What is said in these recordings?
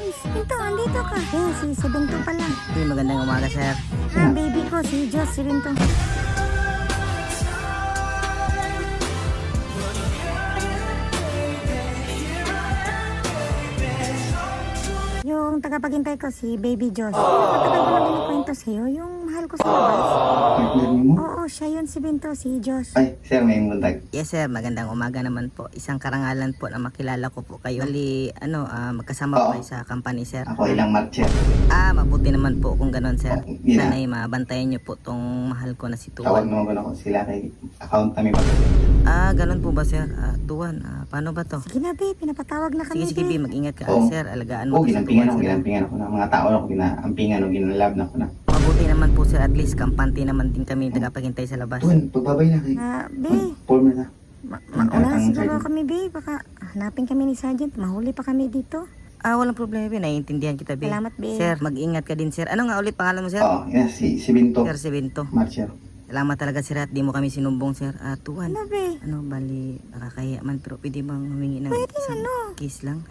Binto, andito ka. Si Binto pala. Magandang umaga, sir. Baby ko, si Diyos, si Binto. Yung tagapaghintay ko, si Baby Diyos. Matagal ko na binikwento sa'yo, yung mahal ko sa labas. Partner mo? Oo, siya yun, si Binto, si Diyos. Ay, sir, may buntag. Yes, sir. Magandang umaga naman po. Isang karangalan po na makilala ko po kayo. Bali, magkasama po Oo. kayo sa company, sir. Ako ilang March, sir. Mabuti naman po kung ganun, sir. Yeah. Sana'y mabantayan niyo po tong mahal ko na si Tawag Tuwan. naman ko na kung sila kay account namin ba? Ganun po ba, sir? Tuwan, paano ba to? Sige na, babe, pinapatawag na kami. Sige, babe. B, mag-ingat ka, Oo. sir. Alagaan Oo, mo to si ginampingan Tuwan, sir. ginaampingan ako ng mga tao na ako, ginaampingan o ginalab na ako na. Mabuti naman po, sir. At least, kampante naman din kami tagapaghintay sa labas. Tuwan, pagbabay na kay. Babe, Former na. mauna Ang siguro Sergeant. kami, babe. Baka hanapin kami ni Sergeant. Mahuli pa kami dito. Walang problema, B. Naiintindihan kita, B. Salamat, babe. Sir, mag-ingat ka din, sir. Ano nga ulit pangalan mo, sir? Oo, yan, si Binto. Sir, si Binto. March, sir. Salamat talaga, sir, at di mo kami sinumbong, sir. Tuwan. Ano, babe? Bali, nakakaya man, pero pwede bang humingi ng Pwede, isang ano? kiss lang?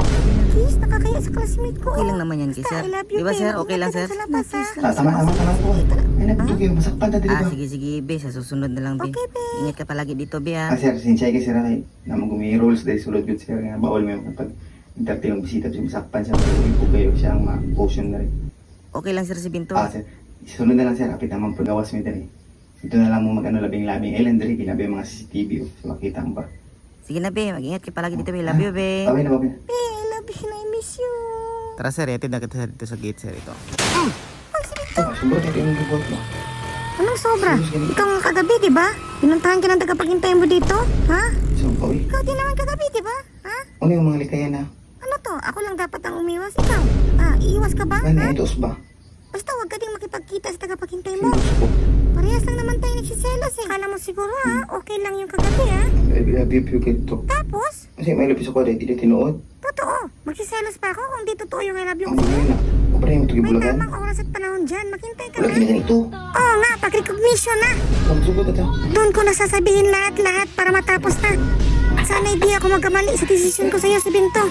Kiss, nakakaya sa classmate ko. Okay lang naman yan, kiss, Basta, sir. I love you, Di ba, babe. sir? Okay lang, Ingat sir? ka sa labas, ha? Tama po. Ay, nabidyo kayo, masakpan na dito ba? Sige, be. Sa susunod na lang, be. Okay, babe. Ingat ka palagi dito, be, ha? Sir, sinsay kay sir ay naman gumi rules dahil sulod yun sir nga bawal mo yung kapag entertain ng bisita sa masakpan siya pag po kayo siya ang ma-potion na rin. Okay lang, sir, si Binto. Sir, sunod na lang sir, kapit naman po gawas mo dali. Ito na lang mo mag-ano labing-labing island dali, kinabi yung mga CCTV so makita mo ba? Sige na, be. Mag-ingat ka palagi dito, be. Love you, be. Babay na. Babe, I love you and I miss you. Tara, sir. Yatid na kita dito sa gate, sir. Ito. Sobrang ito yung report mo. Anong sobra? Ikaw nga kagabi, di ba? Pinuntahan ka ng tagapaghintay mo dito? Ha? So, Pawi, Ikaw din naman kagabi, di ba? Ha? ano yung mga likaya na? Ano to? Ako lang dapat ang umiwas. Ikaw? Iiwas ka ba? Ano, Ha? itos ba? Basta huwag ka ding makipagkita sa tagapaghintay mo. Itos po. Parehas lang naman tayo nagsiselos eh. Kala mo siguro okay lang yung kagabi ha? I love you kito. Tapos, Kasi may lapis ako dahil hindi tinuod. totoo, magsiselos pa ako kung di totoo yung I love you Ang ko mga sa'yo. yun na. Kapag yung ito May gibulagan. tamang oras at panahon dyan. Maghintay ka Wala na. kinigan ito. Oo nga, pag-recognition na. Kamsugot ito. Doon ko nasasabihin lahat-lahat para matapos na. Sana hindi ako magkamali sa desisyon ko sa'yo, si Binto.